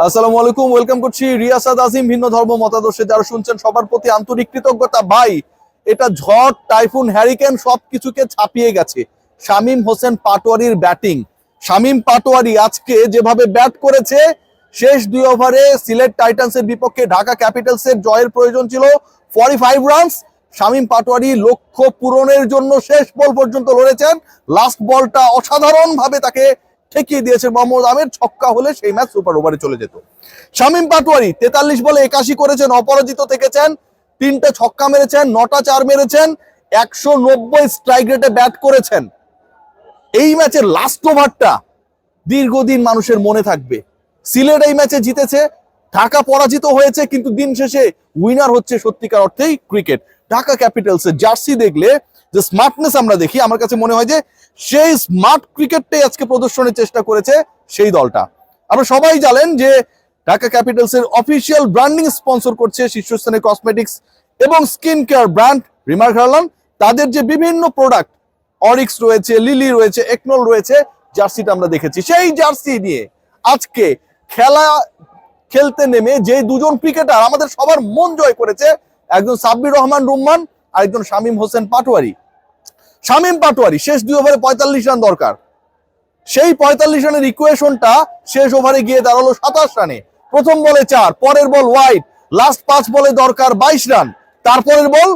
আসসালামু আলাইকুম, ওয়েলকাম করছি রিয়াসাদ আজিম। ভিন্ন ধর্ম মতাদর্শে যারা শুনছেন সবার প্রতি আন্তরিক কৃতজ্ঞতা। ভাই, এটা ঝড়, টাইফুন, হ্যারিকেন সবকিছুকে ছাপিয়ে গেছে শামীম হোসেন পাটোয়ারির ব্যাটিং। শামীম পাটোয়ারি আজকে যেভাবে ব্যাট করেছে, শেষ 2 ওভারে সিলেট টাইটান্সের বিপক্ষে ঢাকা ক্যাপিটালসের জয়ের প্রয়োজন ছিল 45 রানস। শামীম পাটোয়ারি লক্ষ্য পূরণের জন্য শেষ বল পর্যন্ত লড়েছেন। লাস্ট বলটা অসাধারণ ভাবে তাকে ঠেকিয়ে দিয়েছে মোহাম্মদ আমির। ছক্কা হলে সেই ম্যাচ সুপার ওভারে চলে যেত। শামীম পাটোয়ারি 43 বলে 81 করেছেন, অপরাজিত থেকেছেন, 3টে ছক্কা মেরেছেন, 9টা 4 মেরেছেন, 190 স্ট্রাইক রেটে ব্যাট করেছেন। এই ম্যাচের লাস্ট ওভারটা দীর্ঘদিন মানুষের মনে থাকবে। সিলেট এই ম্যাচে জিতেছে, ঢাকা পরাজিত হয়েছে, কিন্তু দিন শেষে উইনার হচ্ছে সত্যিকার অর্থেই ক্রিকেট। ঢাকা ক্যাপিটালসের জার্সি দেখলে যে স্মার্টনেস আমরা দেখি, আমার কাছে মনে হয় যে সেই স্মার্ট ক্রিকেটটাই আজকে প্রদর্শনের চেষ্টা করেছে সেই দলটা। আপনারা সবাই জানেন যে ঢাকা ক্যাপিটালসের অফিসিয়াল ব্র্যান্ডিং স্পন্সর করছে শীর্ষস্থানীয় কসমেটিক্স এবং skin care brand remark Harlan. তাদের যে বিভিন্ন প্রোডাক্ট, অরিক্স রয়েছে, লিলি রয়েছে, একনল রয়েছে, জার্সিটা আমরা দেখেছি। সেই জার্সি নিয়ে আজকে খেলতে নেমে যে দুজন ক্রিকেটার আমাদের সবার মন জয় করেছে, একজন সাব্বির রহমান রুম্মান আর একজন শামীম হোসেন পাটোয়ারি। শামীম পাটোয়ারি শেষ 2 ওভারে 45 রান দরকার, সেই 45 রানের ইকুয়েশনটা শেষ ওভারে গিয়ে দাঁড়ালো 27 রানে। প্রথম বলে 4, পরের বল ওয়াইড, লাস্ট 5 বলে দরকার 22 রান। তারপরের বল,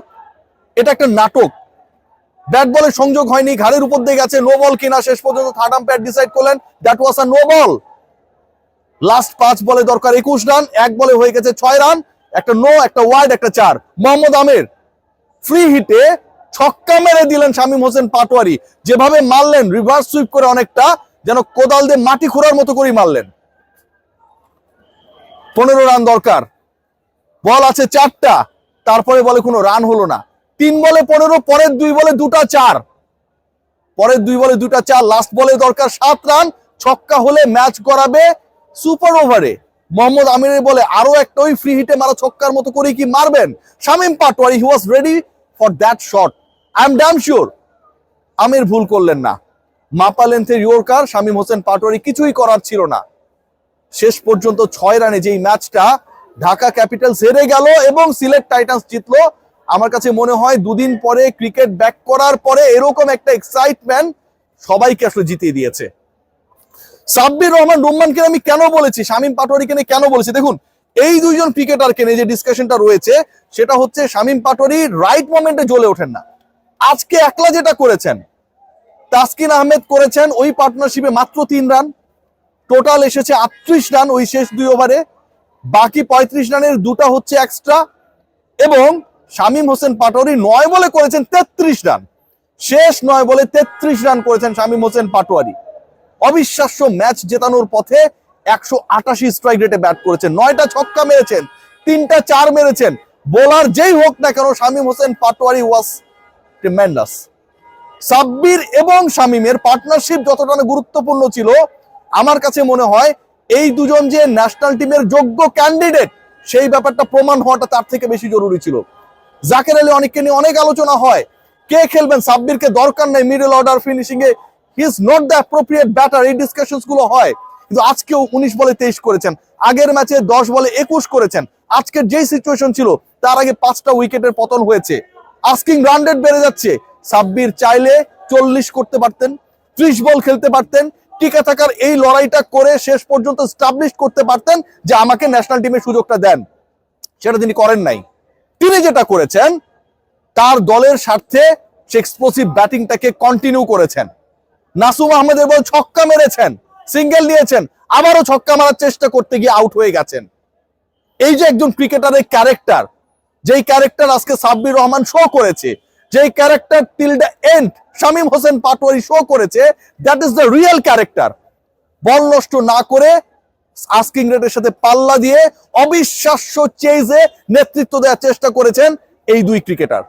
এটা একটা নাটক। ব্যাট বলে সংযোগ হয়নি, ঘাড়ের উপর দিয়ে গেছে, নো বল কিনা শেষ পর্যন্ত থার্ড আম্পায়ার ডিসাইড করলেন that was a no ball. Last 5 বলে দরকার 21 রান, এক বলে হয়ে গেছে 6 রান, একটা নো, একটা ওয়াইড, একটা 4। মোহাম্মদ আমির ফ্রি হিটে ছক্কা মেরে দিলেন শামীম হোসেন পাটোয়ারি। যেভাবে মারলেন রিভার্স সুইপ করে, অনেকটা যেন কোদাল দিয়ে মাটি খোঁড়ার মতো করেই মারলেন। 15 রান দরকার, বল আছে 4টা, তারপরে বলে কোনো রান হলো না। 3 বলে 15, পরের 2 বলে 2টা 4, পরের 2 বলে 2টা 4, লাস্ট বলে দরকার 7 রান। ছক্কা হলে ম্যাচ করাবে সুপার ওভারে। মোহাম্মদ আমিরের বলে আরো একটা ওই ফ্রি হিটে মারা ছক্কার মতো করে কি মারবেন Shamim Patwari. He was ready for that shot. I am damn sure Amir ভুল করলেন না। মাপা লেন্থের ইয়র্কার শামীম হোসেন পাটোয়ারি কিছুই করার ছিল না। শেষ পর্যন্ত 6 রানে যেই ম্যাচটা ঢাকা ক্যাপিটালস হেরে গেল এবং সিলেট টাইটান্স জিতলো, আমার কাছে মনে হয় দুদিন পরে ক্রিকেট ব্যাক করার পরে এরকম একটা এক্সাইটমেন্ট সবাইকে আসলে জিতিয়ে দিয়েছে। সাব্বির রহমান রুম্মানকে আমি কেন বলেছি, শামীম পাটোয়ারিকে নিয়ে কেন বলেছি, দেখুন এই দুইজন ক্রিকেটারকে নিয়ে যে ডিসকাশনটা রয়েছে সেটা হচ্ছে শামীম পাটোয়ারি রাইট মোমেন্টে জ্বলে ওঠেন না। আজকে একলা যেটা করেছেন, তাসকিন আহমেদ করেছেন ওই পার্টনারশিপে মাত্র 3 রান, টোটাল এসেছে 38 রান ওই শেষ 2 ওভারে। বাকি 35 রানের 2টা হচ্ছে এক্সট্রা। এবং শামীম হোসেন পাটোয়ারি 9 বলে করেছেন 33 রান, শেষ 9 বলে 33 রান করেছেন শামীম হোসেন পাটোয়ারি। অবিশ্বাস্য ম্যাচ জেতানোর পথে 188 স্ট্রাইক রেটে ব্যাট করেছেন, 9টা ছক্কা মেরেছেন, 3টা 4 মেরেছেন। বোলার যেই হোক না কেন, শামীম হোসেন পাটোয়ারি ওয়াজ ট্রিমেন্ডাস। সাব্বির এবং শামীমের পার্টনারশিপ যতটা গুরুত্বপূর্ণ ছিল, আমার কাছে মনে হয় এই দুজন যে ন্যাশনাল টিমের যোগ্য ক্যান্ডিডেট সেই ব্যাপারটা প্রমাণ হওয়াটা তার থেকে বেশি জরুরি ছিল। জাকের আলী অনেককে নিয়ে অনেক আলোচনা হয়, কে খেলবেন, সাব্বিরকে দরকার নেই middle order finishing A, he is not the appropriate batter, এই ডিসকাশনস গুলো হয়। কিন্তু আজকেও 19 বলে 23 করেছেন, আগের ম্যাচে 10 বলে 21 করেছেন। আজকের যেই সিচুয়েশন ছিল তার আগে 5টা উইকেটের পতন হয়েছে, আস্কিং রান রেট বেড়ে যাচ্ছে। সাব্বির চাইলে 40 করতে পারতেন, 30 বল খেলতে পারতেন, টিকে থাকার এই লড়াইটা করে শেষ পর্যন্ত এস্টাবলিশ করতে পারতেন যে আমাকে ন্যাশনাল টিমের সুযোগটা দেন। সেটা তিনি করেন নাই। তিনি যেটা করেছেন, তার দলের স্বার্থে সে এক্সপ্লোসিভ ব্যাটিংটাকে কন্টিনিউ করেছেন। নাসুম আহমেদের বল ছক্কা মেরেছেন, সিঙ্গেল নিয়েছেন, আবারও ছক্কা মারার চেষ্টা করতে গিয়ে আউট হয়ে গেছেন। এই যে একজন ক্রিকেটারের ক্যারেক্টার, যেই ক্যারেক্টার আজকে সাব্বির রহমান শো করেছে, যেই character till the end Shamim Hossain Patwari show করেছে, that is the real character. Ball নষ্ট না করে আস্কিং রেটের সাথে পাল্লা দিয়ে অবিশ্বাস্য চেজে নেতৃত্ব দেওয়ার চেষ্টা করেছেন এই দুই ক্রিকেটার।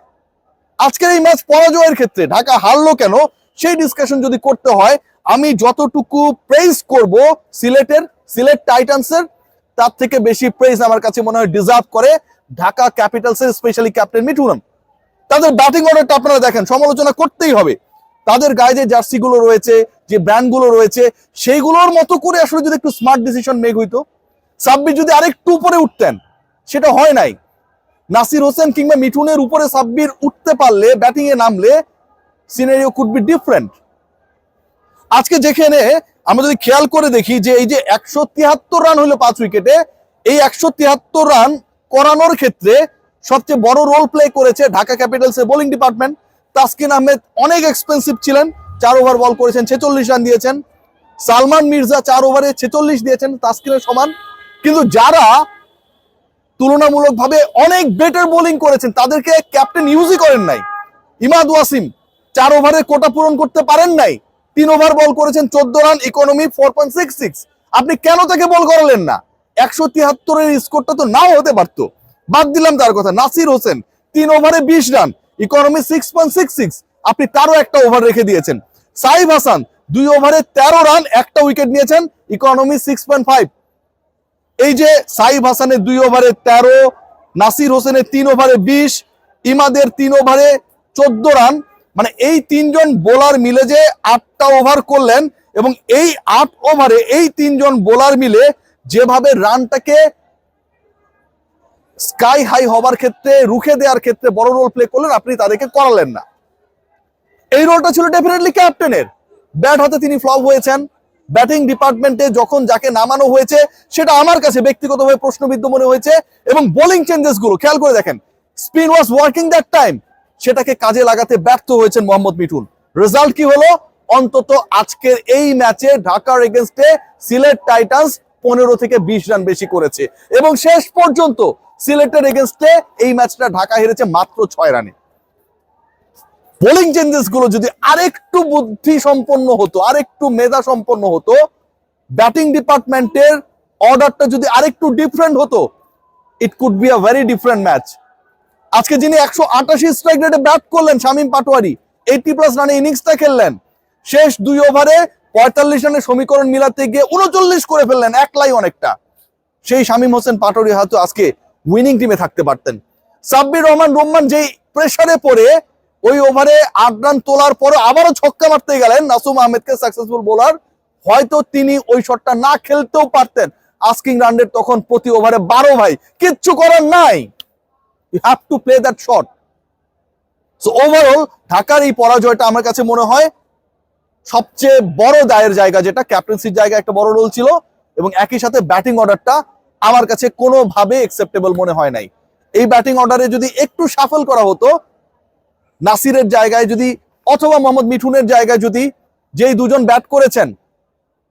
আজকের এই ম্যাচ পরাজয়ের ক্ষেত্রে ঢাকা হারলো কেন সেই ডিসকাশন যদি করতে হয়, আমি যতটুকু প্রেইজ করব সিলেট টাইটান্সের, তার থেকে বেশি প্রেইজ আমার কাছে মনে হয় ডিজার্ভ করে ঢাকা ক্যাপিটালসের স্পেশালি ক্যাপ্টেন মিঠুন। তাদের ব্যাটিং অর্ডারটা আপনারা দেখেন, সমালোচনা করতেই হবে। তাদের গায়ে যে জার্সি গুলো রয়েছে, যে ব্র্যান্ড গুলো রয়েছে, সেইগুলোর মতো করে আসলে যদি একটু স্মার্ট ডিসিশন মেক হইতো। সাব্বির যদি আরেকটু উপরে উঠতেন, সেটা হয় নাই। নাসির হোসেন কিংবা মিঠুনের উপরে সাব্বির উঠতে পারলে, ব্যাটিং এ নামলে সিনারিও কুড বি ডিফারেন্ট। আজকে যেখানে আমরা যদি খেয়াল করে দেখি যে এই যে 173 রান হলো 5 উইকেটে, এই 173 রান করানোর ক্ষেত্রে সবচেয়ে বড় রোল প্লে করেছে ঢাকা ক্যাপিটালসের বোলিং ডিপার্টমেন্ট। তাসকিন আহমেদ অনেক এক্সপেন্সিভ ছিলেন, 4 ওভার বল করেছেন, 46 রান দিয়েছেন। সালমান মির্জা 4 ওভারে 46 দিয়েছেন, তাসকিনের সমান। কিন্তু যারা তুলনামূলকভাবে অনেক বেটার বোলিং করেছেন তাদেরকে ক্যাপ্টেন ইউজই করেন নাই। ইমাদ ওয়াসিম 4 ওভারে কোটা পূরণ করতে পারেন নাই, 3 ওভার বল করেছেন, 14 রান, ইকোনমি 4.66। আপনি কেন তাকে বল করালেন না? 173 এর স্কোরটা তো নাও হতে পারতো। বাদ দিলাম তার কথা। নাসির হোসেন 3 ওভারে 20 রান, ইকোনমি 6.66, আপনি তারও একটা ওভার রেখে দিয়েছেন। সাইফ হাসান 2 ওভারে 13 রান, একটা উইকেট নিয়েছেন, ইকোনমি 6.5। এই যে সাইফ হাসানের 2 ওভারে 13, নাসির হোসেনের 3 ওভারে 20, ইমাদের 3 ওভারে 14 রান, মানে এই 3 জন বোলার মিলে যে 8টা ওভার করলেন, এবং এই 8 ওভারে এই 3 জন বোলার মিলে যেভাবে রানটাকে স্কাই হাই হবার ক্ষেত্রে, রুখে দেওয়ার ক্ষেত্রে বড় রোল প্লে করলেন, আপনি তাদেরকে করালেন না। এই রোলটা ছিল ডেফিনেটলি ক্যাপ্টেনের। ব্যাট হাতে তিনি ফ্লপ হয়েছেন। ব্যাটিং ডিপার্টমেন্টে যখন যাকে নামানো হয়েছে সেটা আমার কাছে ব্যক্তিগতভাবে প্রশ্নবিদ্ধ মনে হয়েছে। এবং বোলিং চেঞ্জেস গুলো খেয়াল করে দেখেন, spin was working that time, সেটাকে কাজে লাগাতে ব্যর্থ হয়েছেন মোহাম্মদ মিঠুন। রেজাল্ট কি হলো? অন্তত আজকের এই ম্যাচে ঢাকার এগেইনস্টে সিলেট টাইটান্স 15 থেকে 20 রান বেশি করেছে, এবং শেষ পর্যন্ত সিলেটের এগেইনস্টে এই ম্যাচটা ঢাকা হেরেছে মাত্র 6 রানে। বোলিং চেঞ্জেস গুলো যদি আরেকটু বুদ্ধি সম্পন্ন হতো, আরেকটু মেধা সম্পন্ন হতো, ব্যাটিং ডিপার্টমেন্টের অর্ডারটা যদি আরেকটু ডিফারেন্ট হতো, it could be a very different match. আজকে যিনি 188 স্ট্রাইক রেটে ব্যাট করলেন, শামীম পাটোয়ারি 80+ রানে ইনিংসটা খেললেন, শেষ 2 ওভারে 45 রানের সমীকরণ মিলাতে গিয়ে 39 করে ফেললেন, একলাই অনেকটা। সেই শামীম হোসেন পাটোয়ারি হয়তো আজকে উইনিং টিমে থাকতে পারতেন। সাব্বির রহমান রোমান যেই প্রেসারে পড়ে ওই ওভারে 8 রান তোলার পরে আবারও ছক্কা মারতে গেলেন নাসুম আহমেদকে, সাকসেসফুল বোলার, হয়তো তিনি ওই শটটা না খেলতেও পারতেন। আস্কিং রান রেট তখন প্রতি ওভারে 12 ভাই, কিচ্ছু করার নাই, you have to play that shot. So overall ঢাকার এই পরাজয়টা আমার কাছে মনে হয় সবচেয়ে বড় দায়ের জায়গা, যেটা ক্যাপ্টেন্সির জায়গা একটা বড় রোল ছিল, এবং একই সাথে ব্যাটিং অর্ডারটা আমার কাছে কোনোভাবে অ্যাকসেপ্টেবল মনে হয় নাই। এই ব্যাটিং অর্ডারে যদি একটু শাফল করা হতো, নাসিরের জায়গায় যদি, অথবা মোহাম্মদ মিঠুনের জায়গায় যদি, যেই দুজন ব্যাট করেছেন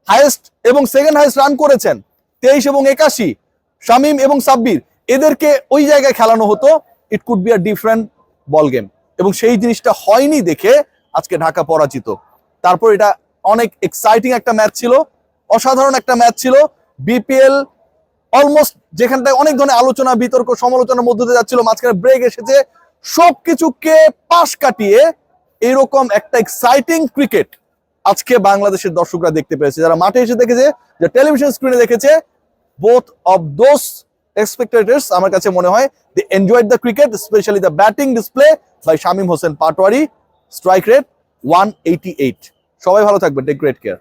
হাইয়েস্ট এবং সেকেন্ড হাইয়েস্ট রান করেছেন 23 এবং 81, শামীম এবং সাব্বির, এদেরকে ওই জায়গায় খেলানো হতো, it could be a different ball game. এবং সেই জিনিসটা হয়নি দেখে আজকে ঢাকা পরাজিত। তারপর এটা অনেক এক্সাইটিং একটা ম্যাচ ছিল, অসাধারণ একটা ম্যাচ ছিল। বিপিএল অলমোস্ট যেখানটায় অনেক ধরনের আলোচনা, বিতর্ক, সমালোচনার মধ্যে দিয়ে যাচ্ছিল, মাঝখানে ব্রেক এসেছে, সবকিছুকে পাশ কাটিয়ে এরকম একটা এক্সাইটিং ক্রিকেট আজকে বাংলাদেশের দর্শকরা দেখতে পেয়েছে, যারা মাঠে এসে দেখেছে, যে টেলিভিশন স্ক্রিনে দেখেছে। বোথ অফ দোজ স্পেক্টেটর্স আমার কাছে মনে হয় they enjoyed the cricket, specially the batting display by Shamim Hossain Patwari. Strike rate 188। সবাই ভালো থাকবেন, টেক গ্রেট কেয়ার।